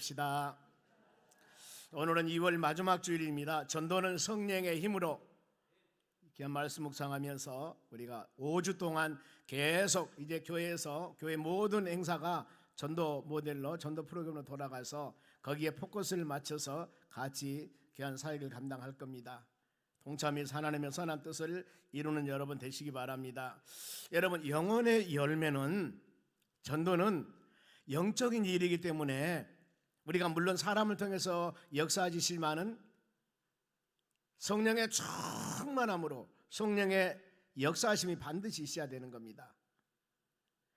봅시다. 오늘은 2월 마지막 주일입니다. 전도는 성령의 힘으로 귀한 말씀 묵상하면서 우리가 5주 동안 계속 이제 교회에서 교회 모든 행사가 전도 모델로 전도 프로그램으로 돌아가서 거기에 포커스를 맞춰서 같이 귀한 사역을 감당할 겁니다. 동참해서 하나님의 선한 뜻을 이루는 여러분 되시기 바랍니다. 여러분, 영혼의 열매는, 전도는 영적인 일이기 때문에 우리가 물론 사람을 통해서 역사하시지만은 성령의 충만함으로 성령의 역사하심이 반드시 있어야 되는 겁니다.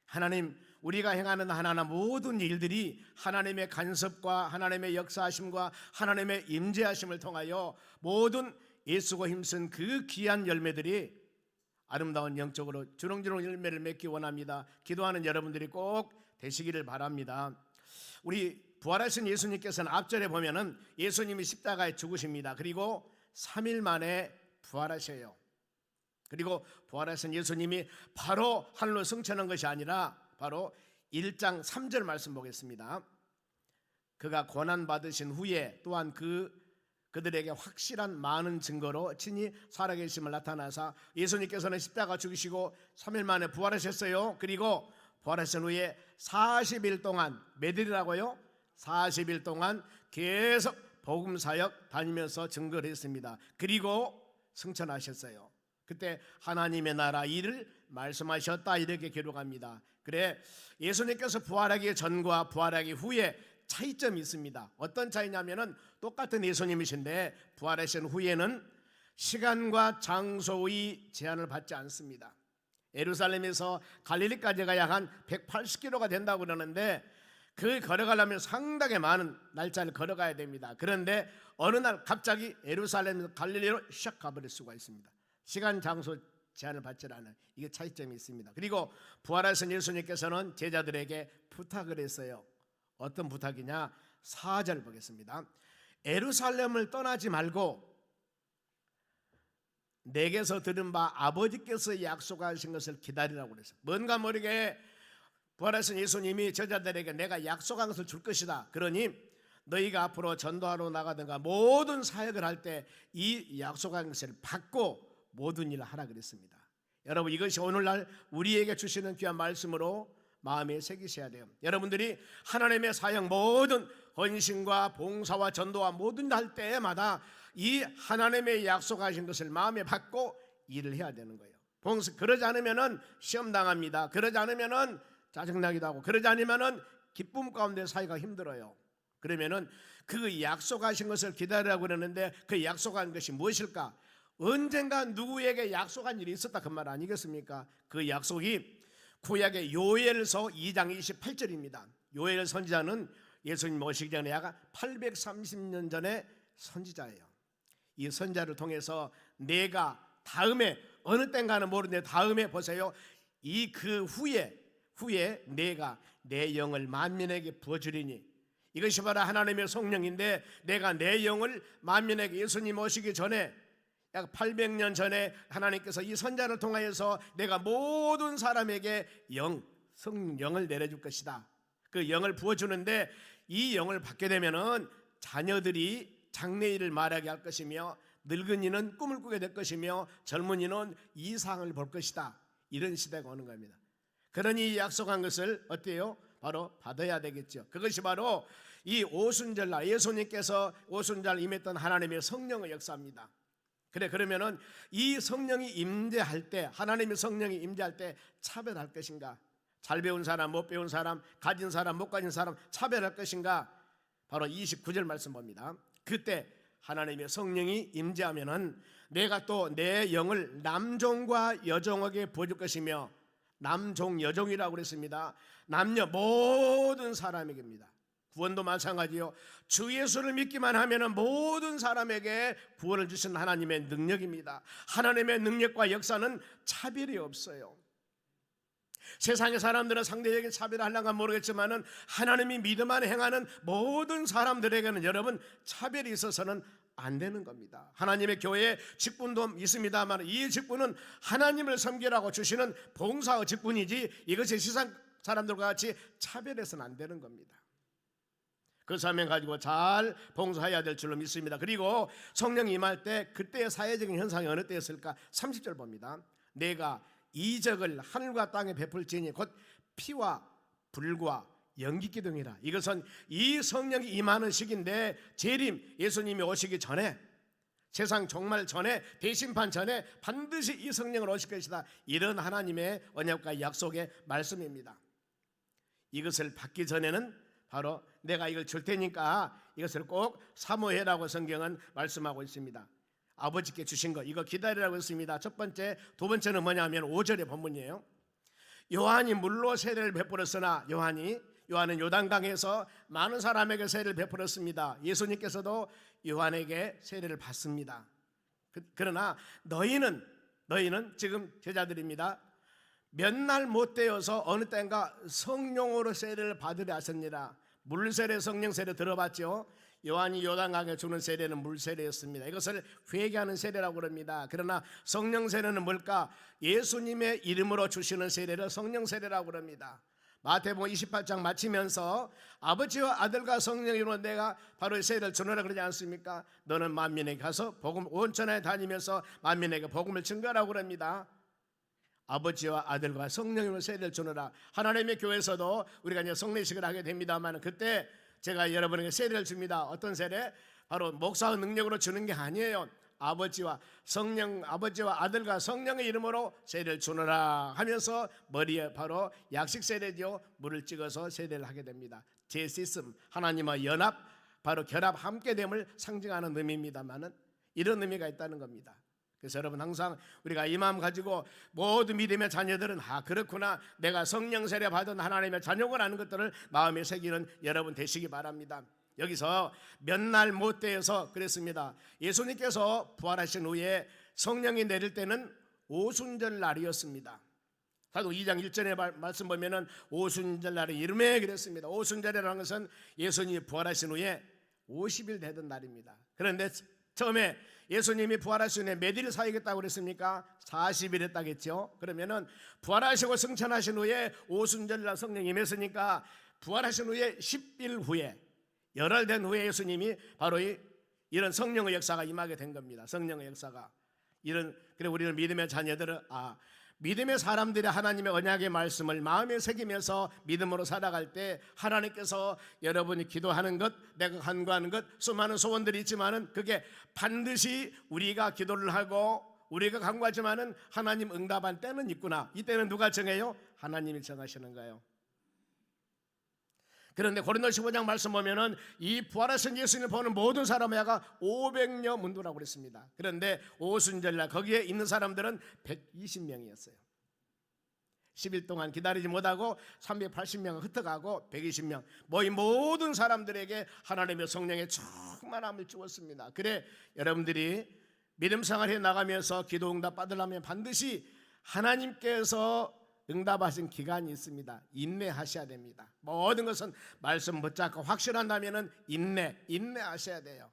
하나님, 우리가 행하는 하나하나 모든 일들이 하나님의 간섭과 하나님의 역사하심과 하나님의 임재하심을 통하여 모든 예수가 힘쓴 그 귀한 열매들이 아름다운 영적으로 주렁주렁 열매를 맺기 원합니다. 기도하는 여러분들이 꼭 되시기를 바랍니다. 우리 부활하신 예수님께서는 앞절에 보면은 예수님이 십자가에 죽으십니다. 그리고 3일 만에 부활하셔요. 그리고 부활하신 예수님이 바로 하늘로 승천한 것이 아니라 바로 1장 3절 말씀 보겠습니다. 그가 고난 받으신 후에 또한 그들에게 확실한 많은 증거로 친히 살아계심을 나타나사 예수님께서는 십자가 죽으시고 3일 만에 부활하셨어요. 그리고 부활하신 후에 40일 동안, 몇 일이라고요? 40일 동안 계속 복음 사역 다니면서 증거를 했습니다. 그리고 승천하셨어요. 그때 하나님의 나라 일을 말씀하셨다 이렇게 기록합니다. 그래, 예수님께서 부활하기 전과 부활하기 후에 차이점이 있습니다. 어떤 차이냐면은 똑같은 예수님이신데 부활하신 후에는 시간과 장소의 제한을 받지 않습니다. 예루살렘에서 갈릴리까지가 약 한 180km가 된다고 그러는데 그 걸어가려면 상당히 많은 날짜를 걸어가야 됩니다. 그런데 어느 날 갑자기 예루살렘에서 갈릴리로 샥 가버릴 수가 있습니다. 시간 장소 제한을 받지 않아요. 이게 차이점이 있습니다. 그리고 부활하신 예수님께서는 제자들에게 부탁을 했어요. 어떤 부탁이냐? 4절 보겠습니다. 예루살렘을 떠나지 말고 내게서 들은 바 아버지께서 약속하신 것을 기다리라고 그랬어요. 뭔가 모르게 부활하신 예수님이 제자들에게 내가 약속한 것을 줄 것이다. 그러니 너희가 앞으로 전도하러 나가든가 모든 사역을 할 때 이 약속한 것을 받고 모든 일을 하라 그랬습니다. 여러분, 이것이 오늘날 우리에게 주시는 귀한 말씀으로 마음에 새기셔야 돼요. 여러분들이 하나님의 사역 모든 헌신과 봉사와 전도와 모든 할 때마다 이 하나님의 약속하신 것을 마음에 받고 일을 해야 되는 거예요. 그러지 않으면은 시험 당합니다. 그러지 않으면은 짜증나기도 하고, 그러지 않으면은 기쁨 가운데 살기가 힘들어요. 그러면은 그 약속하신 것을 기다리라고 그러는데 그 약속한 것이 무엇일까? 언젠가 누구에게 약속한 일이 있었다 그 말 아니겠습니까? 그 약속이 구약의 요엘서 2장 28절입니다. 요엘 선지자는 예수님 모시기 전에 약 830년 전의 선지자예요. 이 선지자를 통해서 내가 다음에 어느 땐가는 모르는데 다음에 보세요. 이 그 후에 내가 내 영을 만민에게 부어주리니, 이것이 바로 하나님의 성령인데 내가 내 영을 만민에게, 예수님 오시기 전에 약 800년 전에 하나님께서 이 선자를 통하여서 내가 모든 사람에게 성령을 내려줄 것이다. 그 영을 부어주는데 이 영을 받게 되면은 자녀들이 장래일을 말하게 할 것이며 늙은이는 꿈을 꾸게 될 것이며 젊은이는 이상을 볼 것이다. 이런 시대가 오는 겁니다. 그러니 약속한 것을 어때요? 바로 받아야 되겠죠. 그것이 바로 이 오순절날 예수님께서 오순절 임했던 하나님의 성령의 역사입니다. 그러면은 이 성령이 임재할 때, 하나님의 성령이 임재할 때 차별할 것인가? 잘 배운 사람, 못 배운 사람, 가진 사람, 못 가진 사람 차별할 것인가? 바로 29절 말씀 봅니다. 그때 하나님의 성령이 임재하면은 내가 또 내 영을 남종과 여종에게 부어줄 것이며, 남종 여종이라고 그랬습니다. 남녀 모든 사람에게입니다. 구원도 마찬가지요. 주 예수를 믿기만 하면은 모든 사람에게 구원을 주시는 하나님의 능력입니다. 하나님의 능력과 역사는 차별이 없어요. 세상의 사람들은 상대적인 차별을 하려는가 모르겠지만은 하나님이 믿음 안에 행하는 모든 사람들에게는 여러분 차별이 있어서는 안 되는 겁니다. 하나님의 교회에 직분도 있습니다만 이 직분은 하나님을 섬기라고 주시는 봉사의 직분이지 이것이 세상 사람들과 같이 차별해서는 안 되는 겁니다. 그 사명 가지고 잘 봉사해야 될 줄로 믿습니다. 그리고 성령이 임할 때 그때의 사회적인 현상이 어느 때였을까? 30절 봅니다. 내가 이적을 하늘과 땅에 베풀지니 곧 피와 불과 연기 기둥이라. 이것은 이 성령이 임하는 시기인데, 재림 예수님이 오시기 전에, 세상 종말 전에, 대심판 전에 반드시 이 성령을 오실 것이다. 이런 하나님의 언약과 약속의 말씀입니다. 이것을 받기 전에는 바로 내가 이걸 줄 테니까 이것을 꼭 사모해라고 성경은 말씀하고 있습니다. 아버지께 주신 거 이거 기다리라고 했습니다. 첫 번째, 두 번째는 뭐냐면 5절의 본문이에요. 요한이 물로 세례를 베풀었으나 요한은 요단강에서 많은 사람에게 세례를 베풀었습니다. 예수님께서도 요한에게 세례를 받습니다. 그러나 너희는 지금 제자들입니다. 몇 날 못 되어서 어느 때인가 성령으로 세례를 받으려 하셨느니라. 물세례, 성령세례 들어봤죠? 요한이 요단강에 주는 세례는 물세례였습니다. 이것을 회개하는 세례라고 합니다. 그러나 성령세례는 뭘까? 예수님의 이름으로 주시는 세례를 성령세례라고 합니다. 마태복음 28장 마치면서 아버지와 아들과 성령으로 내가 바로 세례를 주노라 그러지 않습니까? 너는 만민에게 가서 복음 온천에 다니면서 만민에게 복음을 증거하라고 합니다. 아버지와 아들과 성령으로 세례를 주노라. 하나님의 교회에서도 우리가 이제 성례식을 하게 됩니다만, 그때 제가 여러분에게 세례를 줍니다. 어떤 세례? 바로 목사의 능력으로 주는 게 아니에요. 아버지와 아들과 성령의 이름으로 세례를 주노라 하면서 머리에 바로 약식 세례죠. 물을 찍어서 세례를 하게 됩니다. 제시씀, 하나님과 연합, 바로 결합, 함께됨을 상징하는 의미입니다만은 이런 의미가 있다는 겁니다. 그래서 여러분, 항상 우리가 이 마음 가지고 모든 믿음의 자녀들은 그렇구나, 내가 성령 세례 받은 하나님의 자녀구나라는 것들을 마음에 새기는 여러분 되시기 바랍니다. 여기서 몇 날 못 되어서 그랬습니다. 예수님께서 부활하신 후에 성령이 내릴 때는 오순절 날이었습니다. 사도 2장 1절의 말씀 보면은 오순절 날의 이름에 그랬습니다. 오순절이라는 것은 예수님이 부활하신 후에 50일 되던 날입니다. 그런데 처음에 예수님이 부활하신 후에 몇 일 사역했다고 그랬습니까? 40일 했다겠죠. 그러면은 부활하시고 승천하신 후에 오순절날 성령이 임했으니까 부활하신 후에 10일 후에, 열흘 된 후에 예수님이 바로 이런 성령의 역사가 임하게 된 겁니다. 성령의 역사가 그래 우리는 믿음의 자녀들은 믿음의 사람들이 하나님의 언약의 말씀을 마음에 새기면서 믿음으로 살아갈 때 하나님께서 여러분이 기도하는 것, 내가 간구하는 것, 수많은 소원들이 있지만은 그게 반드시 우리가 기도를 하고 우리가 간구하지만은 하나님 응답한 때는 있구나. 이때는 누가 정해요? 하나님이 정하시는 거예요. 그런데 고린도서 15장 말씀 보면은 이 부활하신 예수님을 보는 모든 사람의 야가 500여 문도라고 그랬습니다. 그런데 오순절날 거기에 있는 사람들은 120명이었어요. 10일 동안 기다리지 못하고 380명은 흩어가고 120명 모인 모든 사람들에게 하나님의 성령의 충만함을 주었습니다. 그래 여러분들이 믿음 생활해 나가면서 기도 응답 받으려면 반드시 하나님께서 응답하신 기간이 있습니다. 인내하셔야 됩니다. 모든 것은 말씀 붙잡고 확실한다면 인내하셔야 돼요.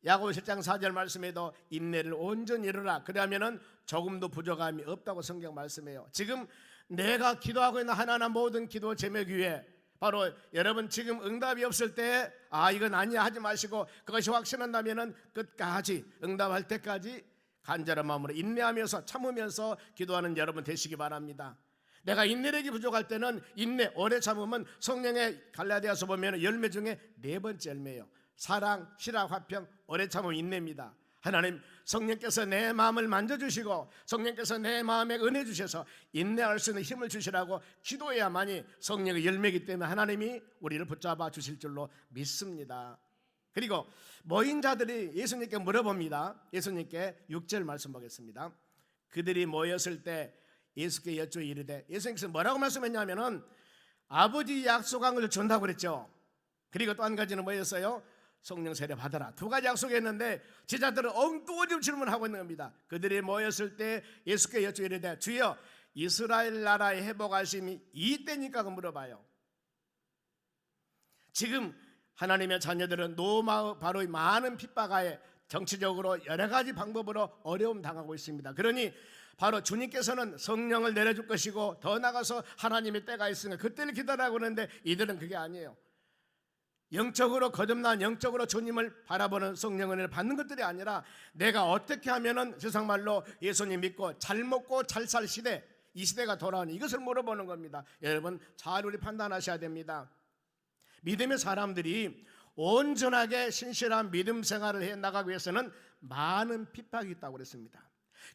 야고보 7장 4절 말씀에도 인내를 온전히 이루라. 그러면은 조금도 부족함이 없다고 성경 말씀해요. 지금 내가 기도하고 있는 하나님 모든 기도 제목 위에 바로 여러분 지금 응답이 없을 때 이건 아니야 하지 마시고, 그것이 확신한다면은 끝까지 응답할 때까지 간절한 마음으로 인내하면서 참으면서 기도하는 여러분 되시기 바랍니다. 내가 인내력이 부족할 때는 인내, 오래 참으면 성령의 갈라디아서 보면 열매 중에 네 번째 열매예요. 사랑, 실학, 화평, 오래 참음, 인내입니다. 하나님 성령께서 내 마음을 만져주시고 성령께서 내 마음에 은혜 주셔서 인내할 수 있는 힘을 주시라고 기도해야만이 성령의 열매이기 때문에 하나님이 우리를 붙잡아 주실 줄로 믿습니다. 그리고 모인 자들이 예수님께 물어봅니다. 예수님께 6절 말씀 보겠습니다. 그들이 모였을 때 예수께 여쭈어 이르되, 예수님께서 뭐라고 말씀했냐면은 아버지 약속한 것을 준다고 그랬죠. 그리고 또 한 가지는 뭐였어요? 성령 세례 받아라. 두 가지 약속했는데 제자들은 엉뚱한 질문하고 있는 겁니다. 그들이 모였을 때 예수께 여쭈어 이르되, 주여 이스라엘 나라의 회복하심이 이때니까 물어봐요. 지금 하나님의 자녀들은 바로 많은 핍박하에 정치적으로 여러 가지 방법으로 어려움 당하고 있습니다. 그러니 바로 주님께서는 성령을 내려줄 것이고 더 나가서 하나님의 때가 있으니까 그때를 기다리라고 하는데 이들은 그게 아니에요. 영적으로 거듭난 영적으로 주님을 바라보는 성령 은혜를 받는 것들이 아니라 내가 어떻게 하면은 세상 말로 예수님 믿고 잘 먹고 잘 살 시대, 이 시대가 돌아오니 이것을 물어보는 겁니다. 여러분 잘 우리 판단하셔야 됩니다. 믿음의 사람들이 온전하게 신실한 믿음 생활을 해 나가기 위해서는 많은 핍박이 있다고 그랬습니다.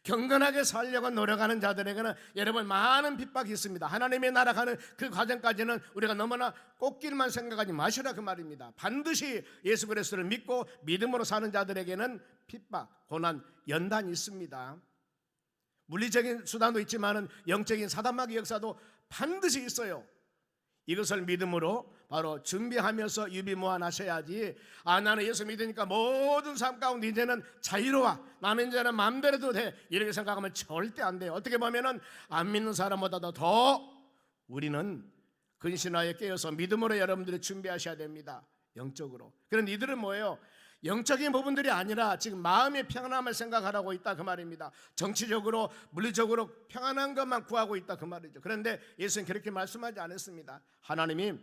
경건하게 살려고 노력하는 자들에게는 여러분 많은 핍박이 있습니다. 하나님의 나라 가는 그 과정까지는 우리가 너무나 꽃길만 생각하지 마시라 그 말입니다. 반드시 예수 그리스도를 믿고 믿음으로 사는 자들에게는 핍박, 고난, 연단이 있습니다. 물리적인 수단도 있지만은 영적인 사단마귀 역사도 반드시 있어요. 이것을 믿음으로 바로 준비하면서 유비무환하셔야지, 나는 예수 믿으니까 모든 삶 가운데 이제는 자유로워, 나는 이제는 마음대로 해도 돼, 이렇게 생각하면 절대 안 돼요. 어떻게 보면은 안 믿는 사람보다도 더 우리는 근신하에 깨어서 믿음으로 여러분들이 준비하셔야 됩니다. 영적으로. 그런데 이들은 뭐예요? 영적인 부분들이 아니라 지금 마음의 평안함을 생각하라고 있다 그 말입니다. 정치적으로 물리적으로 평안한 것만 구하고 있다 그 말이죠. 그런데 예수는 그렇게 말씀하지 않았습니다. 하나님이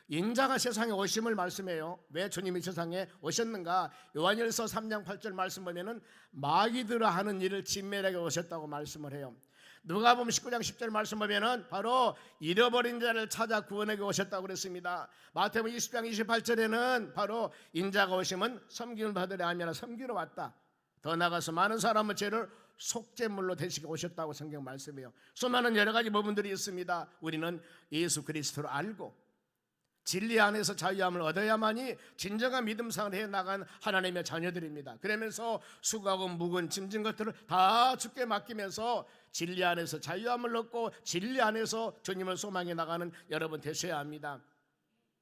인자가 세상에 오심을 말씀해요. 왜 주님이 세상에 오셨는가? 요한일서 3장 8절 말씀 보면은 마귀들아 하는 일을 진멸하게 오셨다고 말씀을 해요. 누가복음 19장 10절 말씀 보면은 바로 잃어버린 자를 찾아 구원하게 오셨다고 그랬습니다. 마태복음 20장 28절에는 바로 인자가 오시면 섬김을 받으려 하면 섬기러 왔다. 더 나아가서 많은 사람의 죄를 속죄물로 대시게 오셨다고 성경 말씀해요. 수많은 여러 가지 부분들이 있습니다. 우리는 예수 그리스도를 알고 진리 안에서 자유함을 얻어야만이 진정한 믿음 생활을 해나간 하나님의 자녀들입니다. 그러면서 수고하고 묵은 짐진 것들을 다 주께 맡기면서 진리 안에서 자유함을 얻고 진리 안에서 주님을 소망해 나가는 여러분 되셔야 합니다.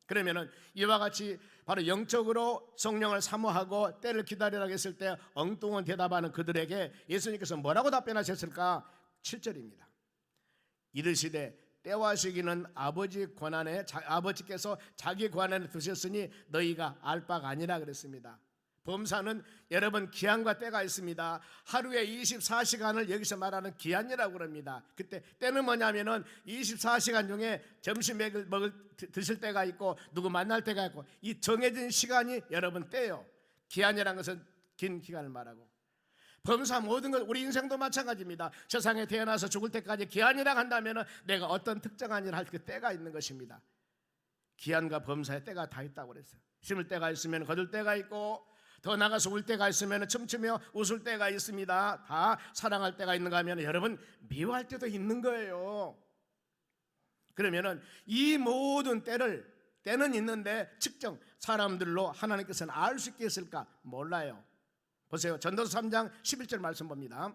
그러면은 이와 같이 바로 영적으로 성령을 사모하고 때를 기다리라고 했을 때 엉뚱한 대답하는 그들에게 예수님께서 뭐라고 답변하셨을까? 7절입니다. 이르시되 때와 시기는 아버지 권한에 아버지께서 자기 권한에 두셨으니 너희가 알 바가 아니라 그랬습니다. 범사는 여러분 기한과 때가 있습니다. 하루에 24시간을 여기서 말하는 기한이라고 그럽니다. 그때 때는 뭐냐면은 24시간 중에 점심 드실 때가 있고 누구 만날 때가 있고 이 정해진 시간이 여러분 때요. 기한이라는 것은 긴 기간을 말하고, 범사 모든 것 우리 인생도 마찬가지입니다. 세상에 태어나서 죽을 때까지 기한이라고 한다면 내가 어떤 특정한 일을 할 그 때가 있는 것입니다. 기한과 범사의 때가 다 있다고 그랬어요. 심을 때가 있으면 거둘 때가 있고 더 나가서 울 때가 있으면 춤추며 웃을 때가 있습니다. 다 사랑할 때가 있는가 하면 여러분 미워할 때도 있는 거예요. 그러면은 이 모든 때는 있는데 측정 사람들로 하나님께서는 알 수 있겠을까? 몰라요. 보세요. 전도서 3장 11절 말씀 봅니다.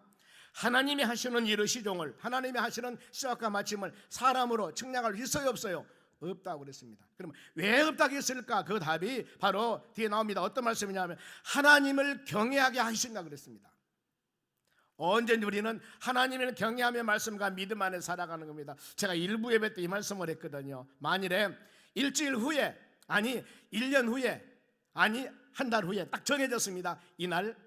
하나님이 하시는 일의 시종을, 하나님이 하시는 시작과 마침을 사람으로 측량할 있어요 없어요? 없다고 그랬습니다. 그러면 왜 없다고 했을까? 그 답이 바로 뒤에 나옵니다. 어떤 말씀이냐면 하나님을 경외하게 하신다 그랬습니다. 언제든지 우리는 하나님을 경외하며 말씀과 믿음 안에 살아가는 겁니다. 제가 일부 예배 때 이 말씀을 했거든요. 만일에 일주일 후에, 아니 1년 후에, 아니 한 달 후에 딱 정해졌습니다. 이날,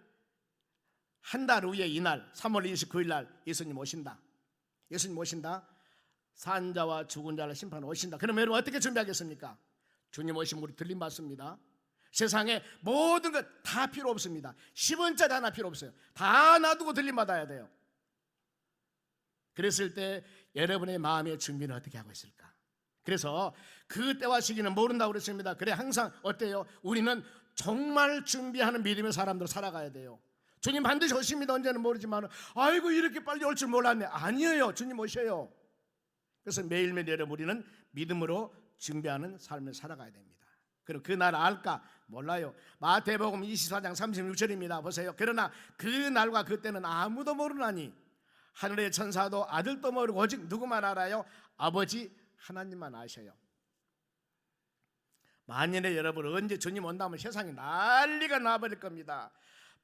한 달 후에 이날 3월 29일 날 예수님 오신다. 예수님 오신다. 산자와 죽은 자를 심판하러 오신다. 그러면 여러분 어떻게 준비하겠습니까? 주님 오시면 우리 들림 받습니다. 세상에 모든 것 다 필요 없습니다. 10원짜리 하나 필요 없어요. 다 놔두고 들림 받아야 돼요. 그랬을 때 여러분의 마음의 준비는 어떻게 하고 있을까? 그래서 그 때와 시기는 모른다고 그랬습니다. 그래 항상 어때요? 우리는 정말 준비하는 믿음의 사람들 살아가야 돼요. 주님 반드시 오십니다. 언제는 모르지만 아이고 이렇게 빨리 올 줄 몰랐네. 아니에요. 주님 오셔요. 그래서 매일매일 여러분 우리는 믿음으로 준비하는 삶을 살아가야 됩니다. 그럼 그 날 알까? 몰라요. 마태복음 24장 36절입니다. 보세요. 그러나 그 날과 그때는 아무도 모르나니 하늘의 천사도 아들도 모르고 오직 누구만 알아요? 아버지 하나님만 아셔요. 만일에 여러분 언제 주님 온다면 세상에 난리가 나버릴 겁니다.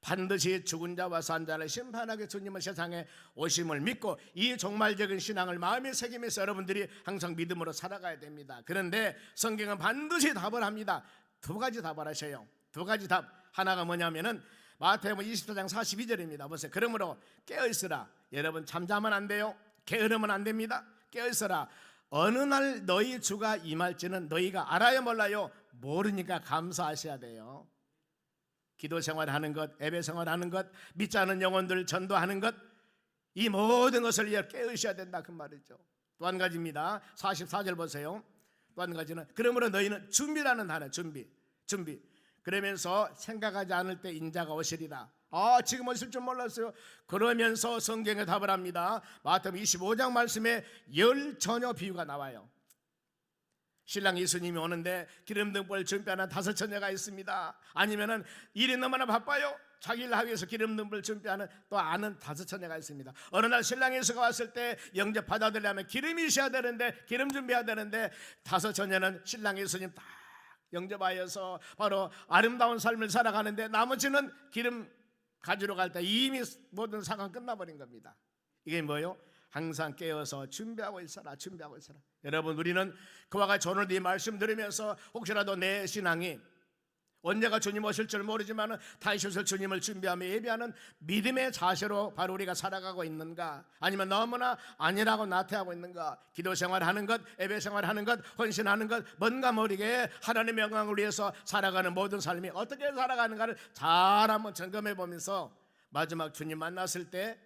반드시 죽은 자와 산 자를 심판하게 주님은 세상에 오심을 믿고 이 종말적인 신앙을 마음에 새기면서 여러분들이 항상 믿음으로 살아가야 됩니다. 그런데 성경은 반드시 답을 합니다. 두 가지 답을 하셔요. 두 가지 답. 하나가 뭐냐면은 마태복음 24장 42절입니다. 보세요. 그러므로 깨어있으라. 여러분 잠자면 안 돼요. 게으르면 안 됩니다. 깨어있으라. 어느 날 너희 주가 임할지는 너희가 알아요 몰라요? 모르니까 감사하셔야 돼요. 기도 생활하는 것, 예배 생활하는 것, 믿지 않은 영혼들 전도하는 것, 이 모든 것을 깨우셔야 된다 그 말이죠. 또 한 가지입니다. 44절 보세요. 또 한 가지는 그러므로 너희는 준비라는 단어, 준비. 그러면서 생각하지 않을 때 인자가 오시리라. 지금 오실 줄 몰랐어요. 그러면서 성경에 답을 합니다. 마태복음 25장 말씀에 열 처녀 비유가 나와요. 신랑 예수님이 오는데 기름 등불 준비하는 5 처녀가 있습니다. 아니면은 일이 너무나 바빠요. 자기 일 하기 위해서 기름 등불 준비하는 또 아는 5 처녀가 있습니다. 어느 날 신랑 예수가 왔을 때 영접 받아들이려면 기름이 있어야 되는데, 기름 준비해야 되는데 5 처녀는 신랑 예수님 딱 영접하여서 바로 아름다운 삶을 살아가는데, 나머지는 기름 가지러 갈 때 이미 모든 상황 끝나버린 겁니다. 이게 뭐예요? 항상 깨어서 준비하고 있어라. 여러분, 우리는 그와 같이 오늘 이 말씀 들으면서 혹시라도 내 신앙이 언제가 주님 오실 줄 모르지만 다시 오실 주님을 준비하며 예배하는 믿음의 자세로 바로 우리가 살아가고 있는가, 아니면 너무나 아니라고 나태하고 있는가, 기도 생활하는 것, 예배 생활하는 것, 헌신하는 것, 뭔가 모르게 하나님의 영광을 위해서 살아가는 모든 삶이 어떻게 살아가는가를 잘 한번 점검해 보면서 마지막 주님 만났을 때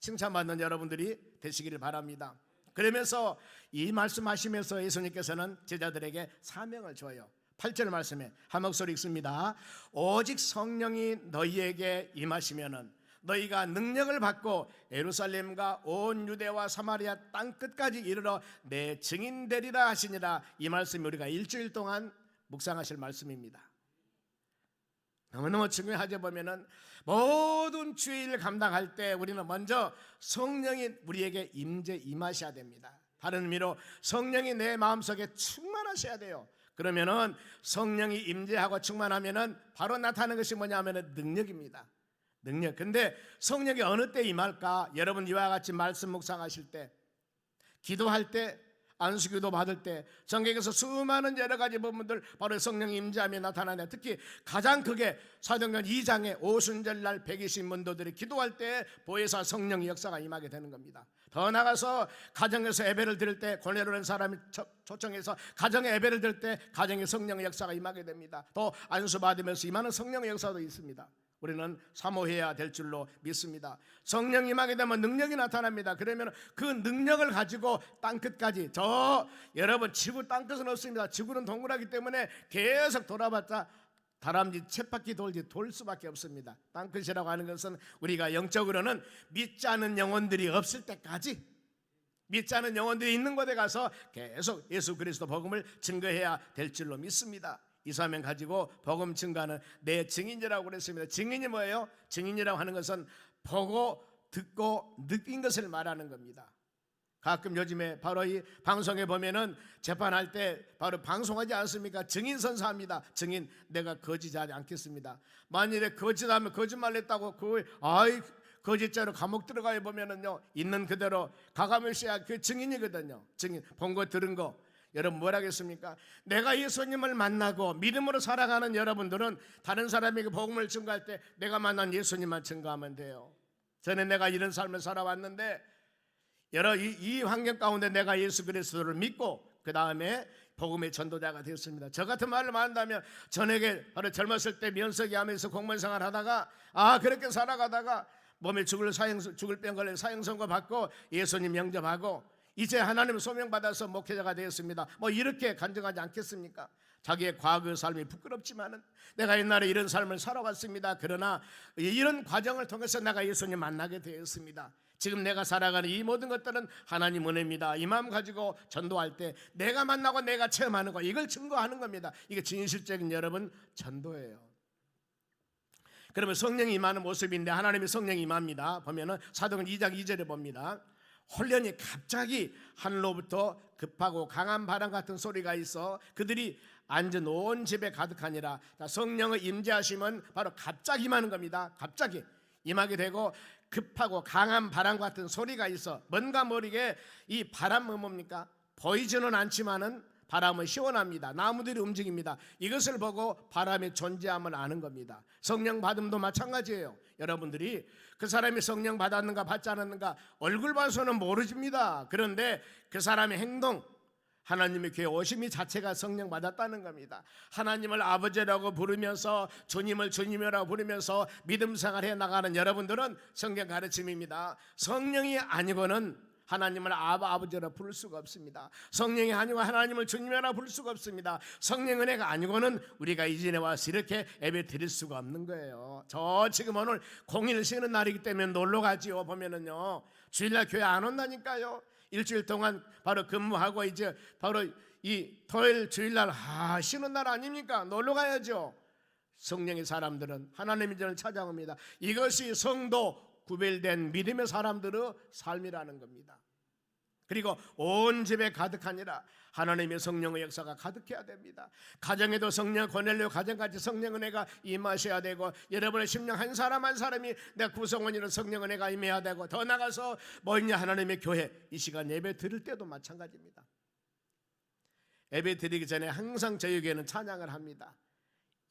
칭찬받는 여러분들이 되시기를 바랍니다. 그러면서 이 말씀하시면서 예수님께서는 제자들에게 사명을 줘요. 8절 말씀에 한 목소리 읽습니다. 오직 성령이 너희에게 임하시면은 너희가 능력을 받고 예루살렘과 온 유대와 사마리아 땅 끝까지 이르러 내 증인 되리라 하시니라. 이 말씀이 우리가 일주일 동안 묵상하실 말씀입니다. 너무너무 중요하게 보면은 모든 주일 감당할 때 우리는 먼저 성령이 우리에게 임하셔야 됩니다. 다른 의미로 성령이 내 마음속에 충만하셔야 돼요. 그러면은 성령이 임재하고 충만하면은 바로 나타나는 것이 뭐냐면은 능력입니다. 능력. 근데 성령이 어느 때 임할까? 여러분, 이와 같이 말씀 묵상하실 때, 기도할 때, 안수기도 받을 때, 성경에서 수많은 여러 가지 부분들 바로 성령이 임재하며 나타나네. 특히 가장 크게 사도행전 2장에 오순절날 120문도들이 기도할 때 보혜사 성령의 역사가 임하게 되는 겁니다. 더 나가서 가정에서 예배를 드릴 때, 고뇌로는 사람이 초청해서 가정에 예배를 드릴 때 가정의 성령의 역사가 임하게 됩니다. 또 안수 받으면서 임하는 성령의 역사도 있습니다. 우리는 사모해야 될 줄로 믿습니다. 성령이 임하게 되면 능력이 나타납니다. 그러면 그 능력을 가지고 땅끝까지, 여러분, 지구 땅끝은 없습니다. 지구는 동그랗기 때문에 계속 돌아봤자 다람쥐 쳇바퀴 돌 수밖에 없습니다. 땅끝이라고 하는 것은 우리가 영적으로는 믿지 않은 영혼들이 없을 때까지, 믿지 않은 영혼들이 있는 곳에 가서 계속 예수 그리스도 복음을 증거해야 될 줄로 믿습니다. 이 사명 가지고 복음 증거하는 내 증인이라고 그랬습니다. 증인이 뭐예요? 증인이라고 하는 것은 보고 듣고 느낀 것을 말하는 겁니다. 가끔 요즘에 바로 이 방송에 보면은 재판할 때 바로 방송하지 않습니까? 증인 선서합니다. 증인, 내가 거짓하지 않겠습니다. 만일에 거짓하면 거짓말했다고 거짓죄로 감옥 들어가야 보면은요, 있는 그대로 가감을시야 그 증인이거든요. 증인, 본 거 들은 거. 여러분, 뭘 하겠습니까? 내가 예수님을 만나고 믿음으로 살아가는 여러분들은 다른 사람에게 복음을 증거할 때 내가 만난 예수님만 증거하면 돼요. 전에 내가 이런 삶을 살아왔는데 이 환경 가운데 내가 예수 그리스도를 믿고 그 다음에 복음의 전도자가 되었습니다. 저 같은 말을 한다면 전에게 바로 젊었을 때 면석이 하면서 공무원 생활 하다가 그렇게 살아가다가 몸에 죽을 병 걸려 사형선고 받고 예수님 영접하고 이제 하나님 소명받아서 목회자가 되었습니다. 이렇게 간증하지 않겠습니까? 자기의 과거 삶이 부끄럽지만은 내가 옛날에 이런 삶을 살아왔습니다. 그러나 이런 과정을 통해서 내가 예수님 만나게 되었습니다. 지금 내가 살아가는 이 모든 것들은 하나님 은혜입니다. 이 마음 가지고 전도할 때 내가 만나고 내가 체험하는 거, 이걸 증거하는 겁니다. 이게 진실적인 여러분 전도예요. 그러면 성령이 임하는 모습인데 하나님의 성령이 임합니다. 보면은 사도행전 2장 2절에 봅니다. 홀련히 갑자기 하늘로부터 급하고 강한 바람 같은 소리가 있어 그들이 앉은 온 집에 가득하니라. 성령의 임재하심은 바로 갑자기 임하는 겁니다. 갑자기 임하게 되고 급하고 강한 바람 같은 소리가 있어. 뭔가 모르게 이 바람은 뭡니까? 보이지는 않지만은 바람은 시원합니다. 나무들이 움직입니다. 이것을 보고 바람의 존재함을 아는 겁니다. 성령 받음도 마찬가지예요. 여러분들이 그 사람이 성령 받았는가 받지 않았는가 얼굴 봐서는 모르집니다. 그런데 그 사람의 행동, 하나님의 교회 오심이 자체가 성령 받았다는 겁니다. 하나님을 아버지라고 부르면서 주님을 주님이라고 부르면서 믿음 생활해 나가는 여러분들은 성경 가르침입니다. 성령이 아니고는 하나님을 아버지라 부를 수가 없습니다. 성령이 아니고 하나님을 주님이라 부를 수가 없습니다. 성령 은혜가 아니고는 우리가 이전에 와서 이렇게 예배 드릴 수가 없는 거예요. 저 지금 오늘 공일 쉬는 날이기 때문에 놀러 가지요. 보면은요 주일날 교회 안 온다니까요. 일주일 동안 바로 근무하고 이제 바로 이 토요일 주일날 쉬는 날 아닙니까? 놀러 가야죠. 성령의 사람들은 하나님의 전을 찾아옵니다. 이것이 성도 구별된 믿음의 사람들의 삶이라는 겁니다. 그리고 온 집에 가득하니라 하나님의 성령의 역사가 가득해야 됩니다. 가정에도 성령 고넬료 가정까지 성령 은혜가 임하셔야 되고 여러분의 심령 한 사람 한 사람이 내 구성원이는 성령 은혜가 임해야 되고 더 나가서 뭐냐 하나님의 교회 이 시간 예배 드릴 때도 마찬가지입니다. 예배 드리기 전에 항상 저희 교회는 찬양을 합니다.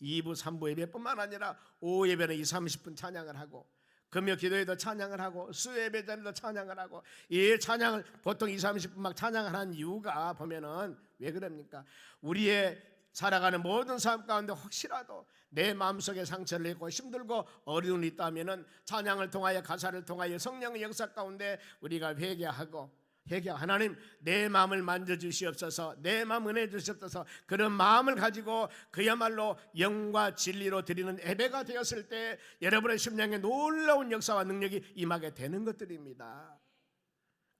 2부 3부 예배뿐만 아니라 오후 예배는 20-30분 찬양을 하고 금요 기도에도 찬양을 하고 수요예배 전에도 찬양을 하고 이 찬양을 보통 20-30분 막 찬양을 하는 이유가 보면은 왜 그럽니까? 우리의 살아가는 모든 삶 가운데 혹시라도 내 마음속에 상처를 입고 힘들고 어려움이 있다면은 찬양을 통하여 가사를 통하여 성령의 역사 가운데 우리가 회개하고 하나님 내 마음을 만져주시옵소서 내 마음 은혜 주시옵소서 그런 마음을 가지고 그야말로 영과 진리로 드리는 예배가 되었을 때 여러분의 심령에 놀라운 역사와 능력이 임하게 되는 것들입니다.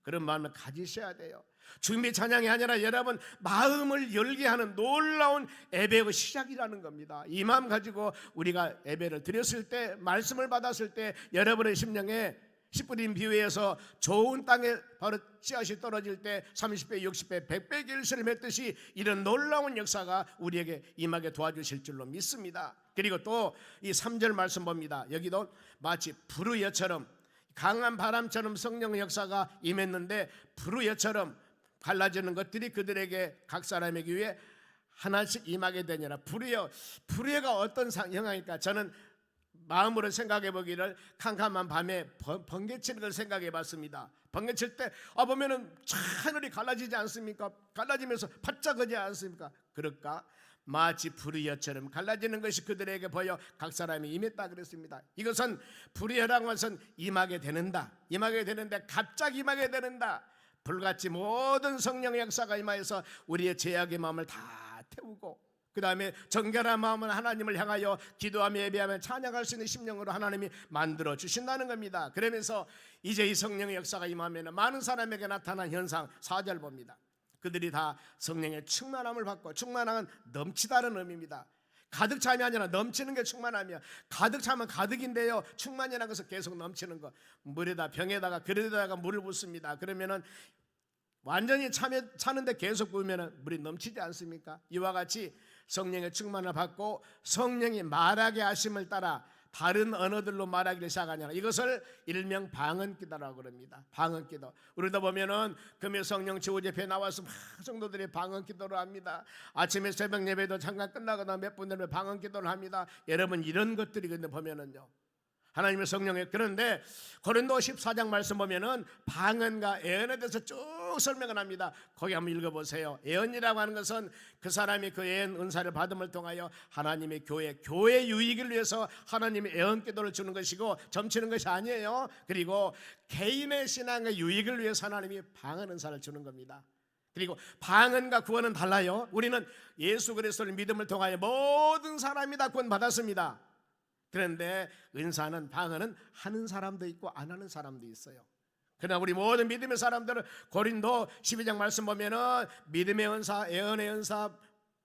그런 마음을 가지셔야 돼요. 준비 찬양이 아니라 여러분 마음을 열게 하는 놀라운 예배의 시작이라는 겁니다. 이 마음 가지고 우리가 예배를 드렸을 때 말씀을 받았을 때 여러분의 심령에 10뿌린 비유에서 좋은 땅에 바로 씨앗이 떨어질 때 30배, 60배, 100배 길수를 맺듯이 이런 놀라운 역사가 우리에게 임하게 도와주실 줄로 믿습니다. 그리고 또 이 3절 말씀 봅니다. 여기도 마치 불의여처럼 강한 바람처럼 성령의 역사가 임했는데 불의여처럼 갈라지는 것들이 그들에게 각 사람에게 위해 하나씩 임하게 되니라. 불의가 어떤 영향일까? 저는 마음으로 생각해 보기를 캄캄한 밤에 번개치는 걸 생각해 봤습니다. 번개칠 때 보면은 하늘이 갈라지지 않습니까? 갈라지면서 반짝하지 않습니까? 그럴까? 마치 불의여처럼 갈라지는 것이 그들에게 보여 각 사람이 임했다 그랬습니다. 이것은 불의라는 것은 임하게 되는데 갑자기 임하게 되는다. 불같이 모든 성령의 역사가 임하여서 우리의 죄악의 마음을 다 태우고 그 다음에 정결한 마음은 하나님을 향하여 기도하며 예배하며 찬양할 수 있는 심령으로 하나님이 만들어 주신다는 겁니다. 그러면서 이제 이 성령의 역사가 임하면 많은 사람에게 나타난 현상 4절 봅니다. 그들이 다 성령의 충만함을 받고 충만함은 넘치다는 의미입니다. 가득 참이 아니라 넘치는 게 충만함이야. 가득 차면 가득인데요 충만이라는 것은 계속 넘치는 거. 물에다 병에다가 그릇에다가 물을 붓습니다. 그러면은 완전히 차는데 계속 부으면 물이 넘치지 않습니까? 이와 같이 성령의 충만을 받고 성령이 말하게 하심을 따라 다른 언어들로 말하기를 시작하냐. 이것을 일명 방언기도라고 그럽니다. 방언기도. 우리도 보면은 금요 성령 지호집회에 나와서 성도들이 방언기도를 합니다. 아침에 새벽 예배도 잠깐 끝나거나 몇 분 되면 방언기도를 합니다. 여러분 이런 것들이 근데 보면은요 하나님의 성령에 그런데 고린도 14장 말씀 보면은 방언과 예언에 대해서 쭉 설명을 합니다. 거기 한번 읽어보세요. 예언이라고 하는 것은 그 사람이 그 예언 은사를 받음을 통하여 하나님의 교회 유익을 위해서 하나님의 예언 기도를 주는 것이고 점치는 것이 아니에요. 그리고 개인의 신앙의 유익을 위해서 하나님이 방언 은사를 주는 겁니다. 그리고 방언과 구원은 달라요. 우리는 예수 그리스도를 믿음을 통하여 모든 사람이 다 구원 받았습니다. 그런데 은사는 방언은 하는 사람도 있고 안 하는 사람도 있어요. 그러나 우리 모든 믿음의 사람들은 고린도 12장 말씀 보면은 믿음의 은사, 예언의 은사,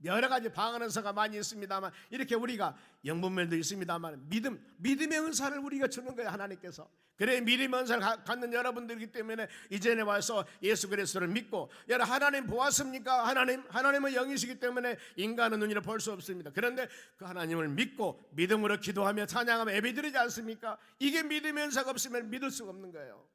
여러 가지 방언 은사가 많이 있습니다만 이렇게 우리가 영분별도 있습니다만 믿음의 은사를 우리가 주는 거예요. 하나님께서. 그래 믿음의 은사를 갖는 여러분들이기 때문에 이전에 와서 예수 그리스도를 믿고 여러분 하나님 보았습니까? 하나님은 영이시기 때문에 인간은 눈으로 볼 수 없습니다. 그런데 그 하나님을 믿고 믿음으로 기도하며 찬양하며 예배드리지 않습니까? 이게 믿음의 은사가 없으면 믿을 수가 없는 거예요.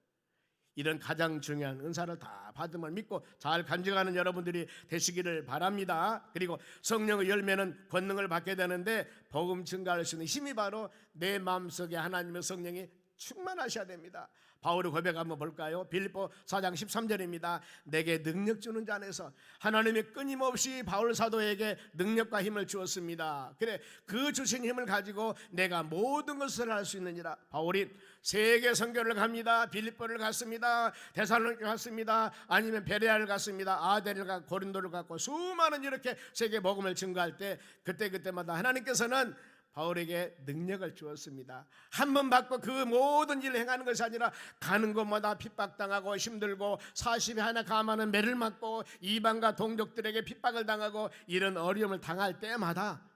이런 가장 중요한 은사를 다 받음을 믿고 잘 간직하는 여러분들이 되시기를 바랍니다. 그리고 성령의 열매는 권능을 받게 되는데 복음 증가할 수 있는 힘이 바로 내 마음속에 하나님의 성령이 충만하셔야 됩니다. 바울의 고백 한번 볼까요? 빌립보 4장 13절입니다. 내게 능력 주는 자 안에서 하나님이 끊임없이 바울 사도에게 능력과 힘을 주었습니다. 그래, 그 주신 힘을 가지고 내가 모든 것을 할 수 있느니라. 바울이 세계 선교를 갑니다. 빌립보를 갔습니다. 데살로니가 갔습니다. 아니면 베레아를 갔습니다. 아덴을 갔고 고린도를 갔고 수많은 이렇게 세계 복음을 증거할 때 그때마다 하나님께서는 바울에게 능력을 주었습니다. 한 번 받고 그 모든 일을 행하는 것이 아니라 가는 곳마다 핍박당하고 힘들고 40에 하나 감하는 매를 맞고 이방과 동족들에게 핍박을 당하고 이런 어려움을 당할 때마다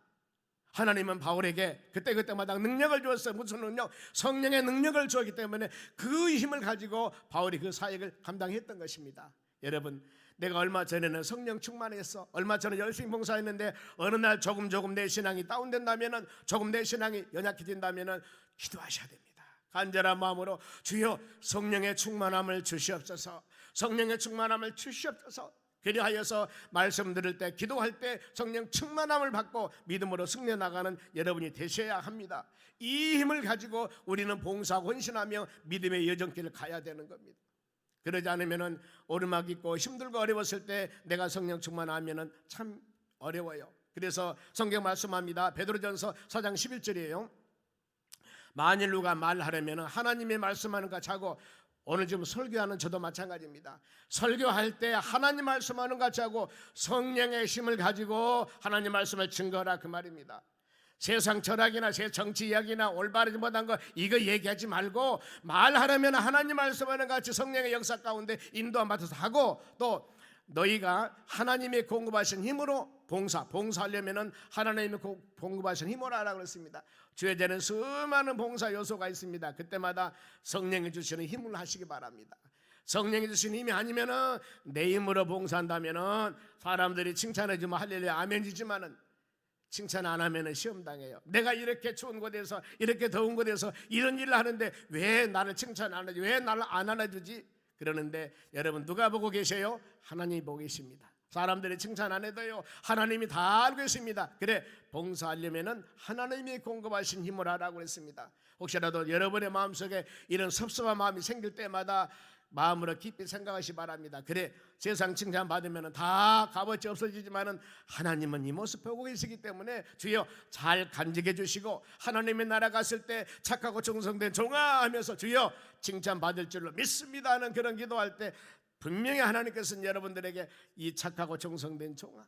하나님은 바울에게 그때마다 능력을 주었어요. 무슨 능력? 성령의 능력을 주었기 때문에 그 힘을 가지고 바울이 그 사역을 감당했던 것입니다. 여러분, 내가 얼마 전에는 성령 충만했어, 얼마 전에 열심히 봉사했는데 어느 날 조금 내 신앙이 다운된다면은, 조금 내 신앙이 연약해진다면은 기도하셔야 됩니다. 간절한 마음으로 주여 성령의 충만함을 주시옵소서, 성령의 충만함을 주시옵소서. 그리하여서 말씀 들을 때, 기도할 때 성령 충만함을 받고 믿음으로 승리해 나가는 여러분이 되셔야 합니다. 이 힘을 가지고 우리는 봉사하고 헌신하며 믿음의 여정길을 가야 되는 겁니다. 그러지 않으면 오르막 있고 힘들고 어려웠을 때 내가 성령 충만하면 참 어려워요. 그래서 성경 말씀합니다. 베드로전서 4장 11절이에요. 만일 누가 말하려면 하나님의 말씀하는 것 하고, 오늘 지금 설교하는 저도 마찬가지입니다. 설교할 때 하나님 말씀하는 것 같이 하고 성령의 힘을 가지고 하나님 말씀을 증거하라, 그 말입니다. 세상 철학이나 세 정치 이야기나 올바르지 못한 거 이거 얘기하지 말고 말하려면 하나님 말씀하는 것 같이 성령의 역사 가운데 인도함 받아서 하고, 또 너희가 하나님이 공급하신 힘으로 봉사하려면 하나님이 공급하신 힘으로 하라고 그랬습니다. 주에게는 수많은 봉사 요소가 있습니다. 그때마다 성령이 주시는 힘을 하시기 바랍니다. 성령이 주시는 힘이 아니면은 내 힘으로 봉사한다면은 사람들이 칭찬해 주면 할렐루야 아멘이지만은 칭찬 안 하면 시험 당해요. 내가 이렇게 추운 곳에서, 이렇게 더운 곳에서 이런 일을 하는데 왜 나를 칭찬 안 해주지, 왜 나를 안 안아주지? 그러는데 여러분, 누가 보고 계세요? 하나님이 보고 계십니다. 사람들이 칭찬 안 해도요, 하나님이 다 알고 있습니다. 그래, 봉사하려면 하나님이 공급하신 힘을 하라고 했습니다. 혹시라도 여러분의 마음속에 이런 섭섭한 마음이 생길 때마다 마음으로 깊이 생각하시 바랍니다. 그래, 세상 칭찬 받으면 다 값어치 없어지지만은 하나님은 이 모습 보고 계시기 때문에 주여 잘 간직해 주시고, 하나님의 나라 갔을 때 착하고 정성된 종아 하면서 주여 칭찬 받을 줄로 믿습니다 하는 그런 기도할 때 분명히 하나님께서는 여러분들에게 이 착하고 정성된 종아,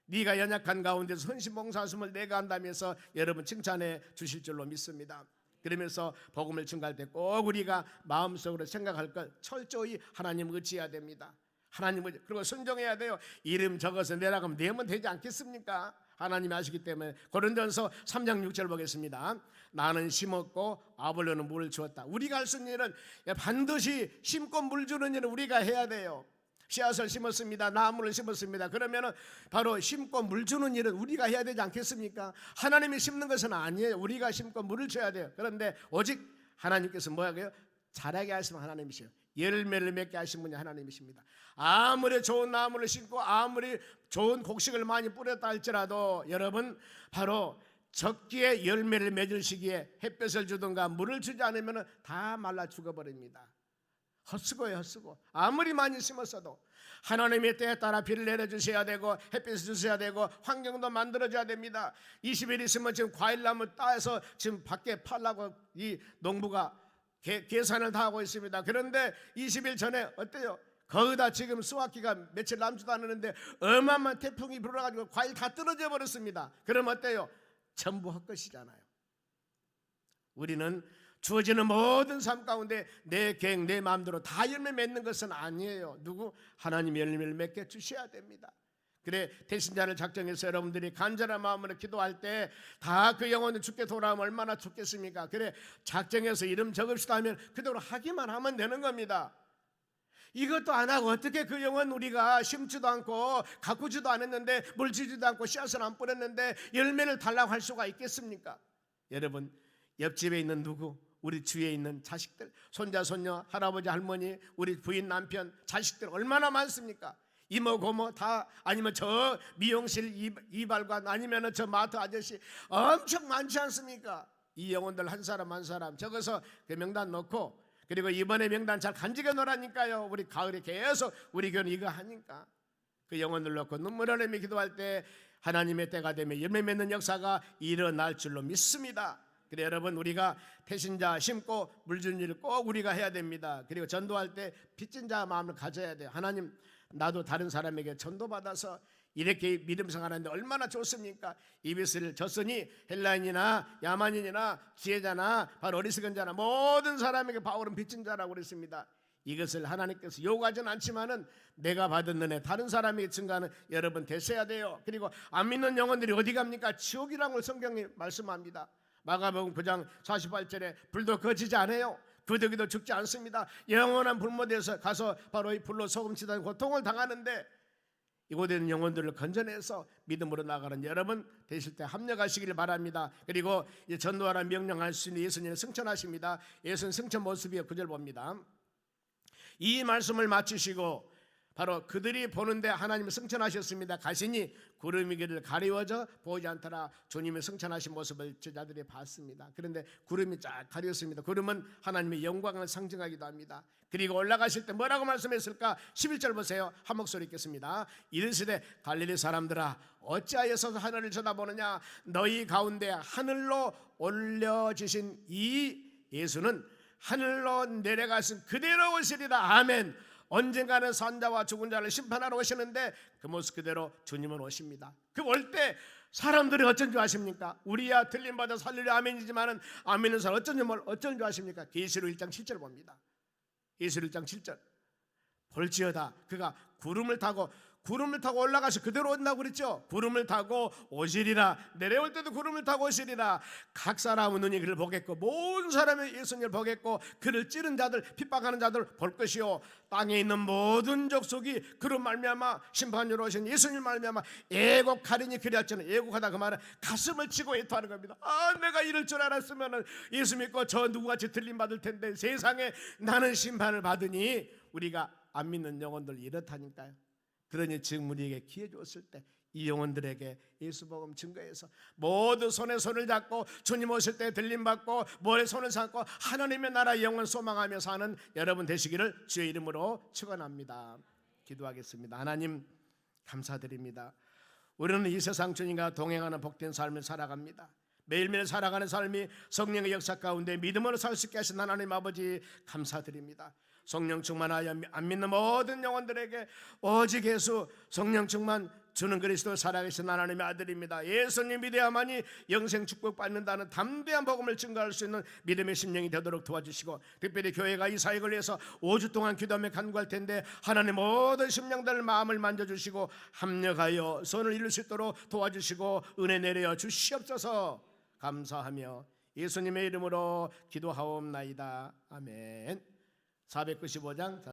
네가 연약한 가운데서 헌신봉사하심을 내가 한다면서 여러분 칭찬해 주실 줄로 믿습니다. 그러면서 복음을 증거할 때 꼭 우리가 마음속으로 생각할 것 철저히 하나님을 의지해야 됩니다. 하나님을, 그리고 순종해야 돼요. 이름 적어서 내라가면 내면 되지 않겠습니까? 하나님이 아시기 때문에. 고린도전서 3장 6절 보겠습니다. 나는 심었고 아볼로는 물을 주었다. 우리가 할 수 있는 일은 반드시 심고 물 주는 일을 우리가 해야 돼요. 씨앗을 심었습니다. 나무를 심었습니다. 그러면 바로 심고 물 주는 일은 우리가 해야 되지 않겠습니까? 하나님이 심는 것은 아니에요. 우리가 심고 물을 줘야 돼요. 그런데 오직 하나님께서 뭐라고요? 자라게 하시면 하나님이세요. 열매를 맺게 하신 분이 하나님이십니다. 아무리 좋은 나무를 심고 아무리 좋은 곡식을 많이 뿌렸다 할지라도 여러분, 바로 적기에 열매를 맺을 시기에 햇볕을 주든가 물을 주지 않으면 다 말라 죽어버립니다. 헛수고예요, 헛수고. 아무리 많이 심었어도 하나님의 때에 따라 비를 내려주셔야 되고 햇빛을 주셔야 되고 환경도 만들어줘야 됩니다. 20일 있으면 지금 과일나무 따서 지금 밖에 팔라고 이 농부가 계산을 다 하고 있습니다. 그런데 20일 전에 어때요? 거기다 지금 수확기가 며칠 남지도 않았는데 어마어마한 태풍이 불어가지고 과일 다 떨어져 버렸습니다. 그럼 어때요? 전부 헛것이잖아요. 우리는 주어지는 모든 삶 가운데 내 계획, 내 마음대로 다 열매 맺는 것은 아니에요. 누구? 하나님이 열매를 맺게 주셔야 됩니다. 그래, 대신자를 작정해서 여러분들이 간절한 마음으로 기도할 때 다 그 영혼이 주께 돌아오면 얼마나 좋겠습니까? 그래, 작정해서 이름 적읍시다 하면 그대로 하기만 하면 되는 겁니다. 이것도 안 하고 어떻게 그 영혼 우리가 심지도 않고 가꾸지도 않았는데 물 주지도 않고 씨앗을 안 뿌렸는데 열매를 달라고 할 수가 있겠습니까? 여러분, 옆집에 있는 누구, 우리 주위에 있는 자식들, 손자, 손녀, 할아버지, 할머니, 우리 부인, 남편, 자식들 얼마나 많습니까? 이모, 고모 다, 아니면 저 미용실 이발관, 아니면 저 마트 아저씨 엄청 많지 않습니까? 이 영혼들 한 사람 한 사람 적어서 그 명단 넣고, 그리고 이번에 명단 잘 간직해 놓으라니까요. 우리 가을에 계속 우리 교회는 이거 하니까 그 영혼들 넣고 눈물 흘리며 기도할 때 하나님의 때가 되면 열매 맺는 역사가 일어날 줄로 믿습니다. 그래 여러분, 우리가 태신자 심고 물 주는 일을 꼭 우리가 해야 됩니다. 그리고 전도할 때 빚진 자 마음을 가져야 돼요. 하나님, 나도 다른 사람에게 전도받아서 이렇게 믿음 생활하는데 얼마나 좋습니까? 이 빚을 졌으니 헬라인이나 야만인이나 지혜자나 바로 어리석은 자나 모든 사람에게 바울은 빚진 자라고 그랬습니다. 이것을 하나님께서 요구하지는 않지만은 내가 받은 은혜 다른 사람에게 증가하는 여러분 되셔야 돼요. 그리고 안 믿는 영혼들이 어디 갑니까? 지옥이라고 성경이 말씀합니다. 마가복음 9장 48절에 불도 꺼지지 않아요. 구더기도 죽지 않습니다. 영원한 불못에서 가서 바로 이 불로 소금치다는 고통을 당하는데, 이곳에 있는 영혼들을 건져내서 믿음으로 나가는 여러분 되실 때 합력하시길 바랍니다. 그리고 전도하라 명령할 수 있는 예수님을 승천하십니다. 예수는 승천 모습이요 9절 봅니다. 이 말씀을 마치시고 바로 그들이 보는데 하나님을 승천하셨습니다. 가시니 구름이 그를 가리워져 보이지 않더라. 주님의 승천하신 모습을 제자들이 봤습니다. 그런데 구름이 쫙 가렸습니다. 구름은 하나님의 영광을 상징하기도 합니다. 그리고 올라가실 때 뭐라고 말씀했을까? 11절 보세요. 한 목소리 읽겠습니다. 이르시되 갈릴리 사람들아 어찌하여서 하늘을 쳐다보느냐? 너희 가운데 하늘로 올려지신 이 예수는 하늘로 내려가신 그대로 오시리라. 아멘. 언젠가는 산자와 죽은 자를 심판하러 오시는데 그 모습 그대로 주님은 오십니다. 그 올 때 사람들이 어쩐 줄 아십니까? 우리야 들림받아 살리려 아멘이지만은 안 믿는 사람 어쩐 줄 아십니까? 계시록 1장 7절 봅니다. 계시록 1장 7절. 볼지어다 그가 구름을 타고 올라가서 그대로 온다고 그랬죠. 구름을 타고 오시리라. 내려올 때도 구름을 타고 오시리라. 각 사람은 눈이 그를 보겠고 모든 사람이 예수님을 보겠고 그를 찌른 자들 핍박하는 자들 볼 것이요 땅에 있는 모든 족속이 그로 말미암아 심판으로 오신 예수님 말미암아 애곡하리니 그리할지는. 애곡하다 그 말은 가슴을 치고 애통하는 겁니다. 아, 내가 이럴 줄 알았으면 예수 믿고 저 누구같이 들림받을 텐데 세상에 나는 심판을 받으니. 우리가 안 믿는 영혼들 이렇다니까요. 그러니 지금 우리에게 기회 줬을 때 이 영혼들에게 예수 복음 증거해서 모두 손에 손을 잡고 주님 오실 때 들림받고 머리에 손을 잡고 하나님의 나라 영원 소망하며 사는 여러분 되시기를 주의 이름으로 축원합니다. 기도하겠습니다. 하나님 감사드립니다. 우리는 이 세상 주님과 동행하는 복된 삶을 살아갑니다. 매일매일 살아가는 삶이 성령의 역사 가운데 믿음으로 살 수 있게 하신 하나님 아버지 감사드립니다. 성령 충만하여 안 믿는 모든 영혼들에게 오직 예수 성령 충만 주는 그리스도 살아계신 하나님의 아들입니다. 예수님 믿어야만이 영생 축복받는다는 담대한 복음을 증거할 수 있는 믿음의 심령이 되도록 도와주시고, 특별히 교회가 이 사역을 위해서 5주 동안 기도하며 간구할 텐데 하나님 모든 심령들 마음을 만져주시고 합력하여 선을 이룰 수 있도록 도와주시고 은혜 내려 주시옵소서. 감사하며 예수님의 이름으로 기도하옵나이다. 아멘. 495장